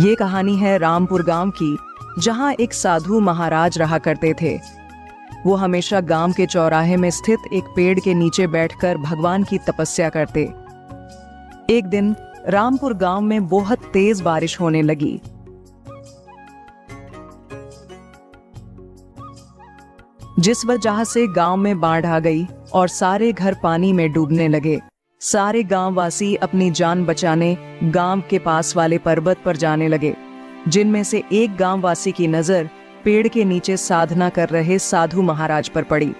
ये कहानी है रामपुर गांव की, जहां एक साधु महाराज रहा करते थे। वो हमेशा गांव के चौराहे में स्थित एक पेड़ के नीचे बैठकर भगवान की तपस्या करते। एक दिन रामपुर गांव में बहुत तेज बारिश होने लगी। जिस वजह से गांव में बाढ़ आ गई और सारे घर पानी में डूबने लगे। सारे गांववासी अपनी जान बचाने गांव के पास वाले पर्वत पर जाने लगे, जिनमें से एक गांववासी की नजर पेड़ के नीचे साधना कर रहे साधु महाराज पर पड़ी।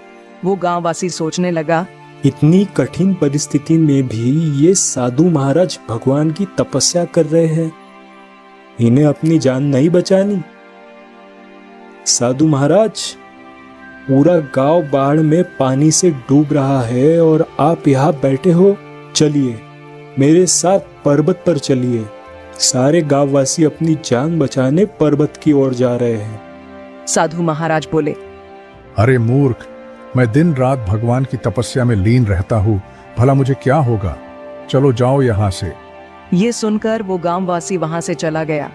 वो गांववासी सोचने लगा, इतनी कठिन परिस्थिति में भी ये साधु महाराज भगवान की तपस्या कर रहे हैं, इन्हें अपनी जान नहीं बचानी। साधु महाराज, पूरा गांव बाढ़ में पानी से डूब रहा है और आप यहाँ बैठे हो। चलिए मेरे साथ पर्वत पर चलिए। सारे गांववासी अपनी जान बचाने पर्वत की ओर जा रहे हैं। साधु महाराज बोले, अरे मूर्ख, मैं दिन रात भगवान की तपस्या में लीन रहता हूँ, भला मुझे क्या होगा। चलो जाओ यहाँ से। ये सुनकर वो गांववासी वहां से चला गया।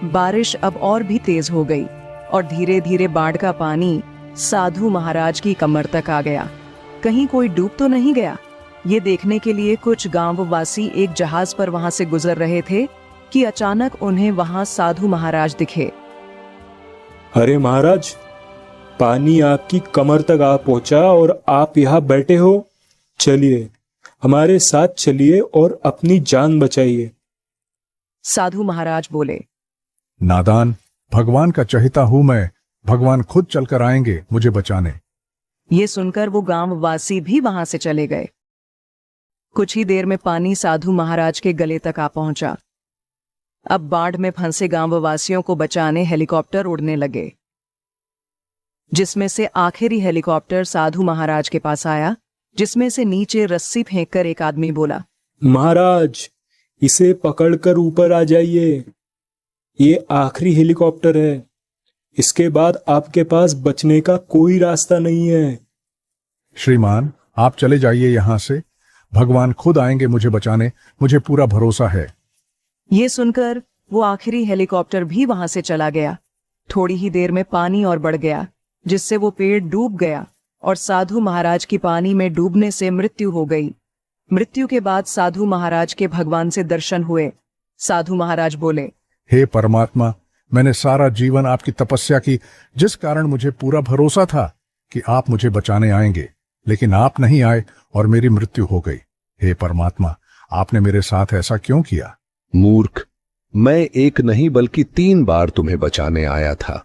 बारिश अब और भी तेज हो गई और धीरे धीरे बाढ़ का पानी साधु महाराज की कमर तक आ गया। कहीं कोई डूब तो नहीं गया। ये देखने के लिए कुछ गांववासी एक जहाज पर वहां से गुजर रहे थे कि अचानक उन्हें वहां साधु महाराज दिखे। अरे महाराज, पानी आपकी कमर तक आ पहुंचा और आप यहाँ बैठे हो। चलिए हमारे साथ चलिए और अपनी जान बचाइए। साधु महाराज बोले, नादान, भगवान का चहेता हूं मैं, भगवान खुद चलकर आएंगे मुझे बचाने। ये सुनकर वो गांववासी भी वहां से चले गए। कुछ ही देर में पानी साधु महाराज के गले तक आ पहुंचा। अब बाढ़ में फंसे गांववासियों को बचाने हेलीकॉप्टर उड़ने लगे, जिसमें से आखिरी हेलीकॉप्टर साधु महाराज के पास आया, जिसमें से नीचे रस्सी फेंककर एक आदमी बोला, महाराज, इसे पकड़कर ऊपर आ जाइए। ये आखिरी हेलीकॉप्टर है, इसके बाद आपके पास बचने का कोई रास्ता नहीं है। श्रीमान, आप चले जाइए यहाँ से, भगवान खुद आएंगे मुझे बचाने, मुझे पूरा भरोसा है। ये सुनकर वो आखिरी हेलीकॉप्टर भी वहां से चला गया। थोड़ी ही देर में पानी और बढ़ गया, जिससे वो पेड़ डूब गया और साधु महाराज की पानी में डूबने से मृत्यु हो गई। मृत्यु के बाद साधु महाराज के भगवान से दर्शन हुए। साधु महाराज बोले, हे परमात्मा, मैंने सारा जीवन आपकी तपस्या की, जिस कारण मुझे पूरा भरोसा था कि आप मुझे बचाने आएंगे, लेकिन आप नहीं आए और मेरी मृत्यु हो गई। हे परमात्मा, आपने मेरे साथ ऐसा क्यों किया? मूर्ख, मैं एक नहीं बल्कि 3 बार तुम्हें बचाने आया था।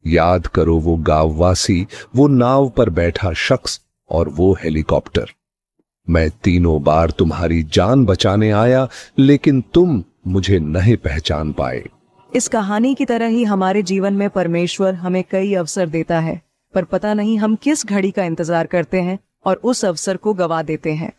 याद करो वो गांववासी, वो नाव पर बैठा शख्स और वो हेलीकॉप्टर। मैं तीनों बार तुम्हारी जान बचाने आया, लेकिन तुम मुझे नहीं पहचान पाए। इस कहानी की तरह ही हमारे जीवन में परमेश्वर हमें कई अवसर देता है, पर पता नहीं हम किस घड़ी का इंतजार करते हैं और उस अवसर को गवा देते हैं।